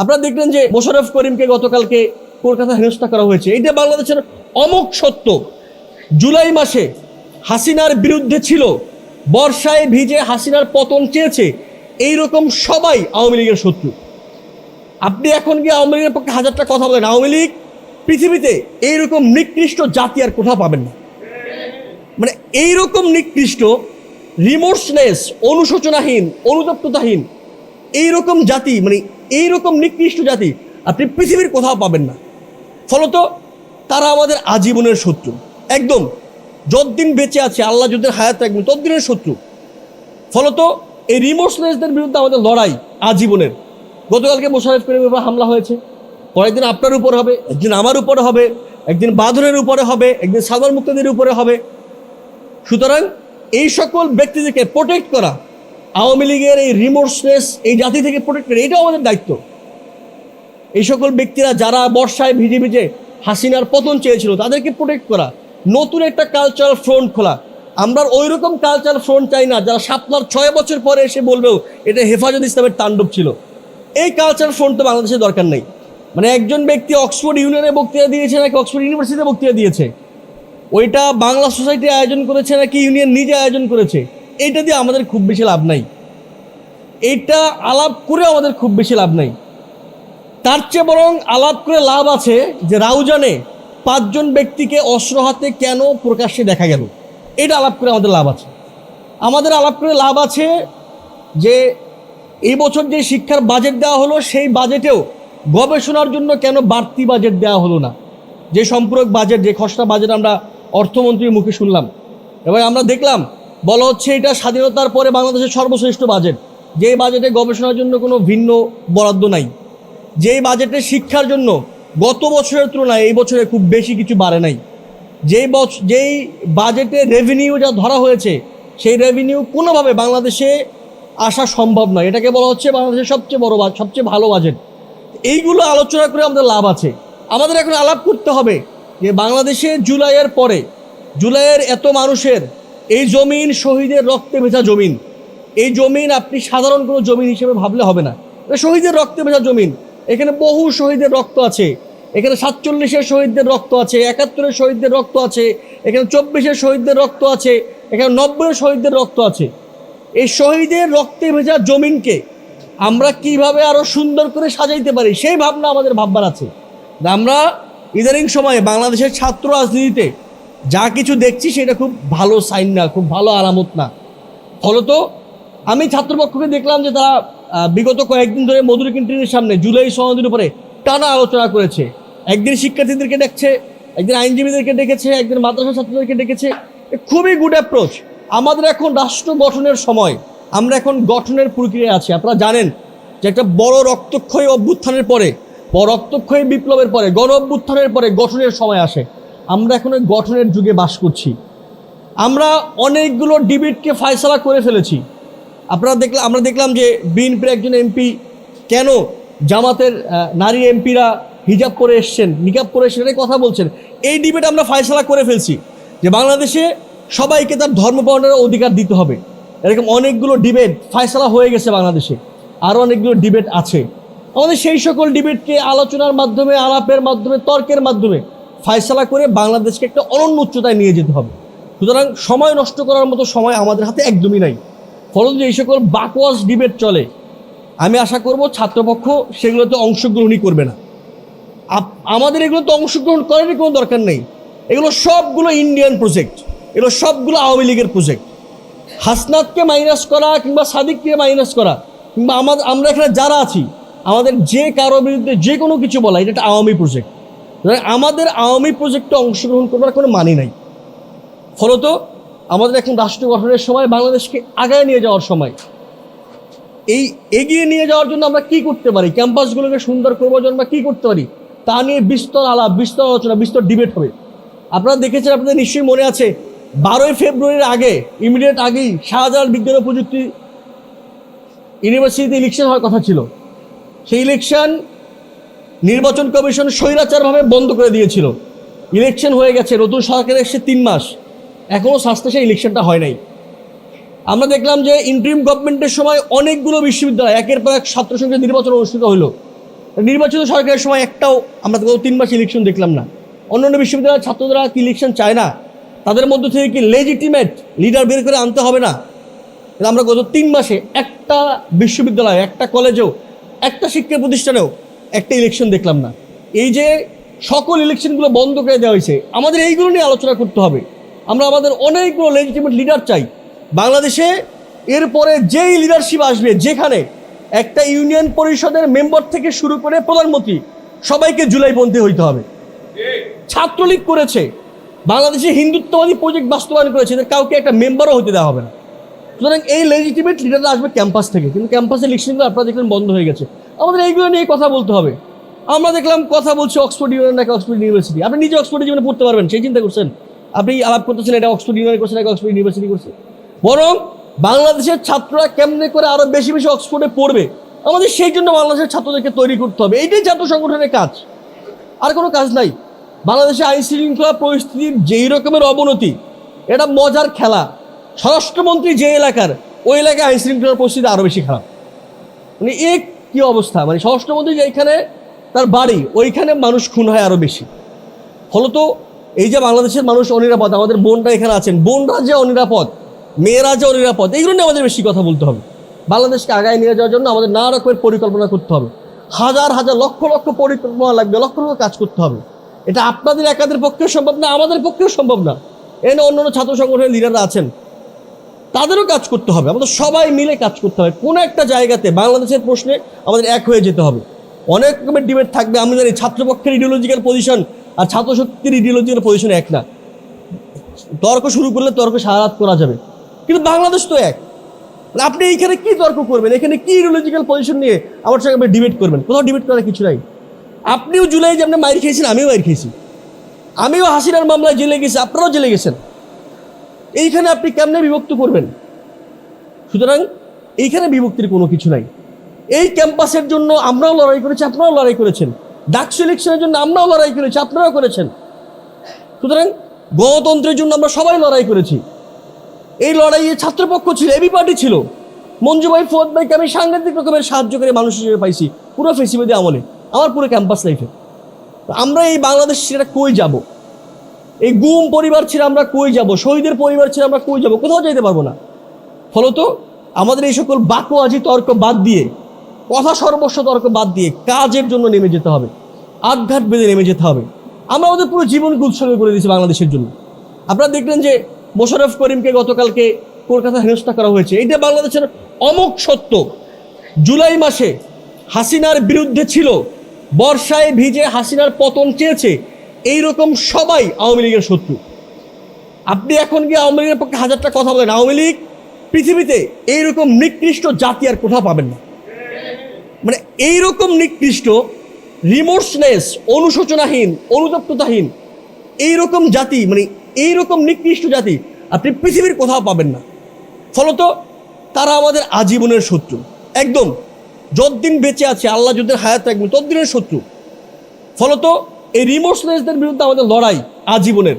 আপনারা দেখলেন যে মোশাররফ করিমকে গতকালকে কলকাতা হেনস্থা করা হয়েছে। এইটা বাংলাদেশের অমোঘ সত্য। জুলাই মাসে হাসিনার বিরুদ্ধে ছিল, বর্ষায় ভিজে হাসিনার পতন চেয়েছে, এইরকম সবাই আওয়ামী লীগের শত্রু। আপনি এখন গিয়ে আওয়ামী লীগের পক্ষে হাজারটা কথা বলেন, আওয়ামী লীগ পৃথিবীতে এইরকম নিকৃষ্ট জাতি আর কোথাও পাবেন না। মানে এইরকম নিকৃষ্ট, রিমোর্সলেস, অনুশোচনাহীন, অনুতপ্ততাহীন এইরকম জাতি, মানে এইরকম নিকৃষ্ট জাতি আপনি পৃথিবীর কোথাও পাবেন না। ফলত তারা আমাদের আজীবনের শত্রু, একদম যতদিন বেঁচে আছে, আল্লাহ যতদিন হায়াত রাখবেন ততদিনের শত্রু। ফলত এই রিমোর্সলেসদের বিরুদ্ধে আমাদের লড়াই আজীবনের। গতকালকে মোশাররফ করিমের উপর হামলা হয়েছে, পরের দিন আপনার উপর হবে, একদিন আমার উপরে হবে, একদিন বাদরের উপরে হবে, একদিন সালমান মুক্তাদির উপরে হবে। সুতরাং এই সকল ব্যক্তিদেরকে প্রোটেক্ট করা, আওয়ামী লীগের এই রিমোর্সলেস এই জাতি থেকে প্রোটেক্ট করা, এটাও আমাদের দায়িত্ব। এই সকল ব্যক্তিরা যারা বর্ষায় ভিজে ভিজে হাসিনার পতন চেয়েছিল তাদেরকে প্রোটেক্ট করা, নতুন একটা কালচারাল ফ্রন্ট খোলা। আমরা ওই রকম কালচারাল ফ্রন্ট চাই না যারা শাপলার 6 বছর পরে এসে বলবেও এটা হেফাজত ইসলামের তাণ্ডব ছিল। এই কালচারাল ফ্রন্ট তো বাংলাদেশের দরকার নেই। মানে একজন ব্যক্তি অক্সফোর্ড ইউনিয়নে বক্তৃতা দিয়েছে নাকি অক্সফোর্ড ইউনিভার্সিটিতে বক্তৃতা দিয়েছে, ওইটা বাংলা সোসাইটি আয়োজন করেছে নাকি ইউনিয়ন নিজে আয়োজন করেছে, এইটা দিয়ে আমাদের খুব বেশি লাভ নাই। এইটা আলাপ করে আমাদের খুব বেশি লাভ নাই। তার চেয়ে বরং আলাপ করে লাভ আছে যে রাউজানে 5 জন ব্যক্তিকে অস্ত্র হাতে কেন প্রকাশ্যে দেখা গেল, এটা আলাপ করে আমাদের লাভ আছে। আমাদের আলাপ করে লাভ আছে যে এই বছর যে শিক্ষার বাজেট দেওয়া হলো সেই বাজেটেও গবেষণার জন্য কেন বাড়তি বাজেট দেওয়া হলো না। যে সম্পূরক বাজেট, যে খসড়া বাজেট আমরা অর্থমন্ত্রীর মুখে শুনলাম এবং আমরা দেখলাম, বলা হচ্ছে এটা স্বাধীনতার পরে বাংলাদেশের সর্বশ্রেষ্ঠ বাজেট, যে বাজেটে গবেষণার জন্য কোনো ভিন্ন বরাদ্দ নাই, যেই বাজেটে শিক্ষার জন্য গত বছরের তুলনায় এই বছরে খুব বেশি কিছু বাড়ে নাই, যেই বাজেটে রেভিনিউ যা ধরা হয়েছে সেই রেভিনিউ কোনোভাবে বাংলাদেশে আসা সম্ভব নয়। এটাকে বলা হচ্ছে বাংলাদেশের সবচেয়ে বড় সবচেয়ে ভালো বাজেট। এইগুলো আলোচনা করে আমাদের লাভ আছে। আমাদের এখন আলাপ করতে হবে যে বাংলাদেশে জুলাইয়ের পরে, জুলাইয়ের এত মানুষের এই জমিন শহীদের রক্তে ভেজা জমিন, এই জমিন আপনি সাধারণ কোনো জমিন হিসেবে ভাবলে হবে না। শহীদের রক্তে ভেজা জমিন, এখানে বহু শহীদের রক্ত আছে, এখানে 47-এর শহীদদের রক্ত আছে, 71-এর শহীদদের রক্ত আছে, এখানে 24-এর শহীদদের রক্ত আছে, এখানে 90-এর শহীদদের রক্ত আছে। এই শহীদের রক্তে ভেজা জমিনকে আমরা কিভাবে আরো সুন্দর করে সাজাইতে পারি সেই ভাবনা আমাদের ভাববার আছে। আমরা ইদানিং সময়ে বাংলাদেশের ছাত্র রাজনীতিতে যা কিছু দেখছি সেটা খুব ভালো সাইন না, খুব ভালো আলামত না। ফলত আমি ছাত্রপক্ষকে দেখলাম যে তারা বিগত কয়েকদিন ধরে মধুর ক্যান্টিনের সামনে জুলাই সনদের উপরে টানা আলোচনা করেছে। একদিন শিক্ষার্থীদেরকে ডেকেছে, একদিন আইনজীবীদেরকে ডেকেছে, একদিন মাদ্রাসা ছাত্রদেরকে ডেকেছে। খুবই গুড অ্যাপ্রোচ। আমাদের এখন রাষ্ট্র গঠনের সময়, আমরা এখন গঠনের প্রক্রিয়া আছি। আপনারা জানেন যে একটা বড় রক্তক্ষয়ী অভ্যুত্থানের পরে, বড় রক্তক্ষয়ী বিপ্লবের পরে, গণ অভ্যুত্থানের পরে গঠনের সময় আসে। আমরা এখন ওই গঠনের যুগে বাস করছি। আমরা অনেকগুলো ডিবেটকে ফয়সালা করে ফেলেছি। আমরা দেখলাম যে বিএনপির একজন এমপি কেন জামাতের নারী এমপিরা হিজাব পরে এসছেন, নিকাব পরে এসছেন, এটা কথা বলছেন। এই ডিবেট আমরা ফয়সালা করে ফেলছি যে বাংলাদেশে সবাইকে তার ধর্ম পালনের অধিকার দিতে হবে। এরকম অনেকগুলো ডিবেট ফয়সালা হয়ে গেছে বাংলাদেশে, আরও অনেকগুলো ডিবেট আছে। আমাদের সেই সকল ডিবেটকে আলোচনার মাধ্যমে, আলাপের মাধ্যমে, তর্কের মাধ্যমে ফয়সালা করে বাংলাদেশকে একটা অনন্য উচ্চতায় নিয়ে যেতে হবে। সুতরাং সময় নষ্ট করার মতো সময় আমাদের হাতে একদমই নাই। ফলত যে এই সকল বাকওয়াস ডিবেট চলে, আমি আশা করব ছাত্রপক্ষ সেগুলোতে অংশগ্রহণই করবে না। আমাদের এগুলোতে অংশগ্রহণ করারই কোনো দরকার নেই। এগুলো সবগুলো ইন্ডিয়ান প্রজেক্ট, এগুলো সবগুলো আওয়ামী লীগের প্রজেক্ট। হাসনাতকে মাইনাস করা কিংবা সাদিককে মাইনাস করা কিংবা আমরা এখানে যারা আছি, আমাদের যে কারো বিরুদ্ধে যে কোনো কিছু বলা, এটা একটা আওয়ামী প্রজেক্ট। আমাদের আওয়ামী প্রজেক্টে অংশগ্রহণ করবার কোনো মানে নাই। ফলত আমাদের এখন রাষ্ট্র গঠনের সময়, বাংলাদেশকে আগায় নিয়ে যাওয়ার সময়। এই এগিয়ে নিয়ে যাওয়ার জন্য আমরা কী করতে পারি, ক্যাম্পাসগুলোকে সুন্দর করবার জন্য আমরা কী করতে পারি, তা নিয়ে বিস্তর আলাপ, বিস্তর আলোচনা, বিস্তর ডিবেট হবে। আপনারা দেখেছেন, আপনাদের নিশ্চয়ই মনে আছে, 12ই ফেব্রুয়ারির আগে, ইমিডিয়েট আগেই শাহজালাল বিজ্ঞান ও প্রযুক্তি ইউনিভার্সিটিতে ইলেকশন হওয়ার কথা ছিল। সেই ইলেকশন নির্বাচন কমিশন স্বৈরাচারভাবে বন্ধ করে দিয়েছিল। ইলেকশন হয়ে গেছে, নতুন সরকার এসেছে 3 মাস, এখনও সাস্তে সেই ইলেকশনটা হয় নাই। আমরা দেখলাম যে ইন্টারিম গভর্নমেন্টের সময় অনেকগুলো বিশ্ববিদ্যালয় একের পর এক ছাত্র সংসদ নির্বাচন অনুষ্ঠিত হলো নির্বাচিত সরকারের সময় একটাও আমরা গত 3 মাস ইলেকশন দেখলাম না। অন্যান্য বিশ্ববিদ্যালয়ের ছাত্ররা কি ইলেকশন চায় না? তাদের মধ্য থেকে কি লেজিটিমেট লিডার বের করে আনতে হবে না? আমরা গত 3 মাসে একটা বিশ্ববিদ্যালয়, একটা কলেজেও, একটা শিক্ষা প্রতিষ্ঠানেও একটা ইলেকশন দেখলাম না। এই যে সকল ইলেকশনগুলো বন্ধ করে দেওয়া হয়েছে, আমাদের এইগুলো নিয়ে আলোচনা করতে হবে। আমরা আমাদের অনেকগুলো লেজিটিমেট লিডার চাই বাংলাদেশে। এরপরে যেই লিডারশিপ আসবে, যেখানে একটা ইউনিয়ন পরিষদের মেম্বার থেকে শুরু করে প্রধানমন্ত্রী সবাইকে জুলাইপন্থী হইতে হবে। ছাত্রলীগ করেছে, বাংলাদেশে হিন্দুত্ববাদী প্রজেক্ট বাস্তবায়ন করেছে, এদের কাউকে একটা মেম্বারও হতে দেওয়া হবে না। সুতরাং এই লেজিটিমেট লিডাররা আসবে ক্যাম্পাস থেকে, কিন্তু ক্যাম্পাসের ইলেকশনগুলো আপনারা দেখলেন বন্ধ হয়ে গেছে। আমাদের এইগুলো নিয়ে কথা বলতে হবে। আমরা দেখলাম কথা বলছি অক্সফোর্ড ইউনিয়ন নাকি অক্সফোর্ড ইউনিভার্সিটি। আপনি নিজে অক্সফোর্ড জীবনে পড়তে পারবেন সেই চিন্তা করছেন? আপনি আলাপ করতেছেন এটা অক্সফোর্ড ইউনিয়ন করছে নাকি অক্সফোর্ড ইউনিভার্সিটি করছে। বরং বাংলাদেশের ছাত্ররা কেমনে করে আরো বেশি বেশি অক্সফোর্ডে পড়বে, আমাদের সেই জন্য বাংলাদেশের ছাত্রদেরকে তৈরি করতে হবে। এইটাই ছাত্র সংগঠনের কাজ, আর কোনো কাজ নাই। বাংলাদেশে আইন শৃঙ্খলা পরিস্থিতির যেই রকমের অবনতি, এটা মজার খেলা। স্বরাষ্ট্রমন্ত্রী যে এলাকার, ওই এলাকায় আইন শৃঙ্খলার পরিস্থিতি আরও বেশি খারাপ। মানে এ কী অবস্থা! মানে স্বরাষ্ট্রমন্ত্রী যেখানে তার বাড়ি, ওইখানে মানুষ খুন হয় আরও বেশি। ফলত এই যে বাংলাদেশের মানুষ অনিরাপদ, আমাদের বোনরা এখানে আছেন, বোনরা যে অনিরাপদ, মেয়েরা যে অনিরাপদ, এইগুলো নিয়ে আমাদের বেশি কথা বলতে হবে। বাংলাদেশকে আগায় নিয়ে যাওয়ার জন্য আমাদের নানা রকমের পরিকল্পনা করতে হবে। হাজার হাজার লক্ষ লক্ষ পরিকল্পনা লাগবে, লক্ষ লক্ষ কাজ করতে হবে। এটা আপনাদের একাদের পক্ষেও সম্ভব না, আমাদের পক্ষেও সম্ভব না। এখানে অন্যান্য ছাত্র সংগঠনের লিডাররা আছেন, তাদেরও কাজ করতে হবে। আমাদের সবাই মিলে কাজ করতে হবে। কোনো একটা জায়গাতে বাংলাদেশের প্রশ্নে আমাদের এক হয়ে যেতে হবে। অনেক রকমের ডিবেট থাকবে, আমি জানি ছাত্রপক্ষের ইডিওলজিক্যাল পজিশন আর ছাত্রশক্তির ইডিওলজিক্যাল পজিশন এক না। তর্ক শুরু করলে তর্ক সারা রাত করা যাবে, কিন্তু বাংলাদেশ তো এক। আপনি এইখানে কি তর্ক করবেন? এখানে কি ইডিওলজিক্যাল পজিশন নিয়ে আমার সঙ্গে আপনি ডিবেট করবেন? কোথাও ডিবেট করার কিছু নাই। আপনিও জুলাই যে আপনি মাইর খেয়েছেন, আমিও মাইর খেয়েছি, আমিও হাসিনার মামলায় জেলে গেছি, আপনারাও জেলে গেছেন। এইখানে আপনি কেমনে বিভক্ত করবেন? সুতরাং এইখানে বিভক্তির কোনো কিছু নাই। এই ক্যাম্পাসের জন্য আমরাও লড়াই করেছি, আপনারাও লড়াই করেছেন। ডাকসু ইলেকশনের জন্য আমরাও লড়াই করেছি, আপনারাও করেছেন। সুতরাং গণতন্ত্রের জন্য আমরা সবাই লড়াই করেছি। এই লড়াইয়ে ছাত্রপক্ষ ছিল, এবি পার্টি ছিল। মঞ্জু ভাই, ফুয়াদ ভাইকে আমি সাংঘাতিক রকমের সাহায্যকারী মানুষ হিসেবে পাইছি পুরো ফেসিবাদী আমলে, আমার পুরো ক্যাম্পাস লাইফে। আমরা এই বাংলাদেশ ছেড়ে কই যাব? এই গুম পরিবার ছেড়ে আমরা কই যাব? শহীদের পরিবার ছেড়ে আমরা কই যাব? কোথাও যেতে পারবো না। ফলত আমাদের এই সকল বাকোয়াজি তর্ক বাদ দিয়ে, কথা সর্বস্ব তর্ক বাদ দিয়ে কাজের জন্য নেমে যেতে হবে, আটঘাট বেঁধে নেমে যেতে হবে। আমরা আমাদের পুরো জীবনকে উৎসর্গ করে দিয়েছি বাংলাদেশের জন্য। আপনারা দেখলেন যে মোশাররফ করিমকে গতকালকে কলকাতা হেনস্থা করা হয়েছে। এইটা বাংলাদেশের অমোঘ সত্য। জুলাই মাসে হাসিনার বিরুদ্ধে ছিল, বর্ষায় ভিজে হাসিনার পতন চেয়েছে, এইরকম সবাই আওয়ামী লীগের শত্রু। আপনি এখন গিয়ে আওয়ামী লীগের পক্ষে হাজারটা কথা বলেন, আওয়ামী লীগ পৃথিবীতে এইরকম নিকৃষ্ট জাতি আর কোথাও পাবেন না। মানে এইরকম নিকৃষ্ট, রিমোর্সলেস, অনুশোচনাহীন, অনুতপ্ততাহীন এইরকম জাতি, মানে এইরকম নিকৃষ্ট জাতি আপনি পৃথিবীর কোথাও পাবেন না। ফলত তারা আমাদের আজীবনের শত্রু, একদম যতদিন বেঁচে আছে, আল্লাহ যতদিন হায়াত রাখবেন ততদিনের শত্রু। ফলত এই রিমোর্সলেসদের বিরুদ্ধে আমাদের লড়াই আজীবনের।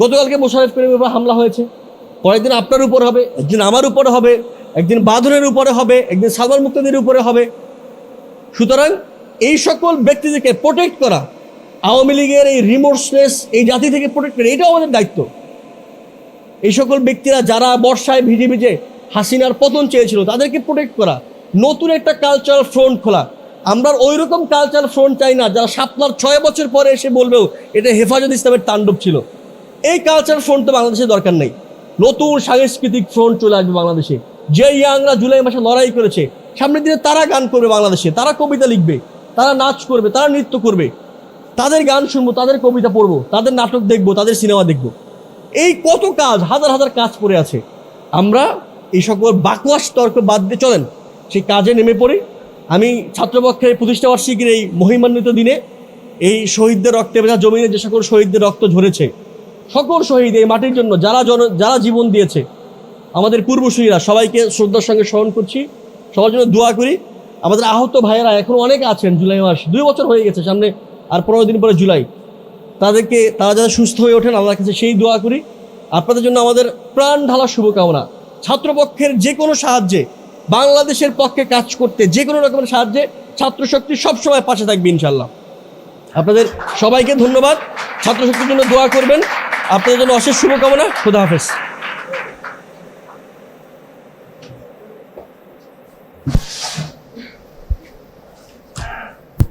গতকালকে মোশাররফ করিমের উপর হামলা হয়েছে, পরের দিন আপনার উপর হবে, একদিন আমার উপরে হবে, একদিন বাঁধনের উপরে হবে, একদিন সালমান মুক্তাদির উপরে হবে। সুতরাং এই সকল ব্যক্তিদেরকে প্রোটেক্ট করা, আওয়ামী লীগের এই রিমোর্সলেস এই জাতি থেকে প্রোটেক্ট করা, এটাও আমাদের দায়িত্ব। এই সকল ব্যক্তিরা যারা বর্ষায় ভিজে ভিজে হাসিনার পতন চেয়েছিল, তাদেরকে প্রোটেক্ট করা, নতুন একটা কালচারাল ফ্রন্ট খোলা। আমরা ওই রকম কালচারাল ফ্রন্ট চাই না যারা 6 বছর পরে এসে বলবেও এটা হেফাজত ইসলামের তাণ্ডব ছিল। এই কালচারাল ফ্রন্ট তো বাংলাদেশে দরকার নেই। নতুন সাংস্কৃতিক ফ্রন্ট চলে আসবে বাংলাদেশে। যে ইয়াংরা জুলাই মাসে লড়াই করেছে, সামনের দিনে তারা গান করবে বাংলাদেশে, তারা কবিতা লিখবে, তারা নাচ করবে, তারা নৃত্য করবে, তাদের গান শুনবো, তাদের কবিতা পড়বো, তাদের নাটক দেখবো, তাদের সিনেমা দেখবো। এই কত কাজ, হাজার হাজার কাজ পড়ে আছে। আমরা এই সকল বাকওয়াস তর্ক বাদ দিয়ে চলেন সেই কাজে নেমে পড়ি। আমি ছাত্রপক্ষের প্রতিষ্ঠাবার্ষিকীর এই মহিমান্বিত দিনে এই শহীদদের রক্তে ভেজা জমিনে যে সকল শহীদদের রক্ত ঝরেছে, সকল শহীদ এই মাটির জন্য যারা জীবন দিয়েছে, আমাদের পূর্বসূরীরা, সবাইকে শ্রদ্ধার সঙ্গে স্মরণ করছি, সবার জন্য দোয়া করি। আমাদের আহত ভাইয়েরা এখন অনেক আছেন, জুলাই মাস 2 বছর হয়ে গেছে, সামনে আর 15 দিন পরে জুলাই। তারা যাতে সুস্থ হয়ে ওঠেন আল্লাহর কাছে সেই দোয়া করি। আপনাদের জন্য আমাদের প্রাণ ঢালা শুভকামনা। ছাত্রপক্ষের যে কোনো সাহায্যে, বাংলাদেশের পক্ষে কাজ করতে যে কোনো রকমের সাহায্যে ছাত্রশক্তি সবসময় পাশে থাকবে ইনশাল্লাহ। আপনাদের সবাইকে ধন্যবাদ। ছাত্রশক্তির জন্য দোয়া করবেন। আপনাদের জন্য অশেষ শুভকামনা। খোদা হাফেজ।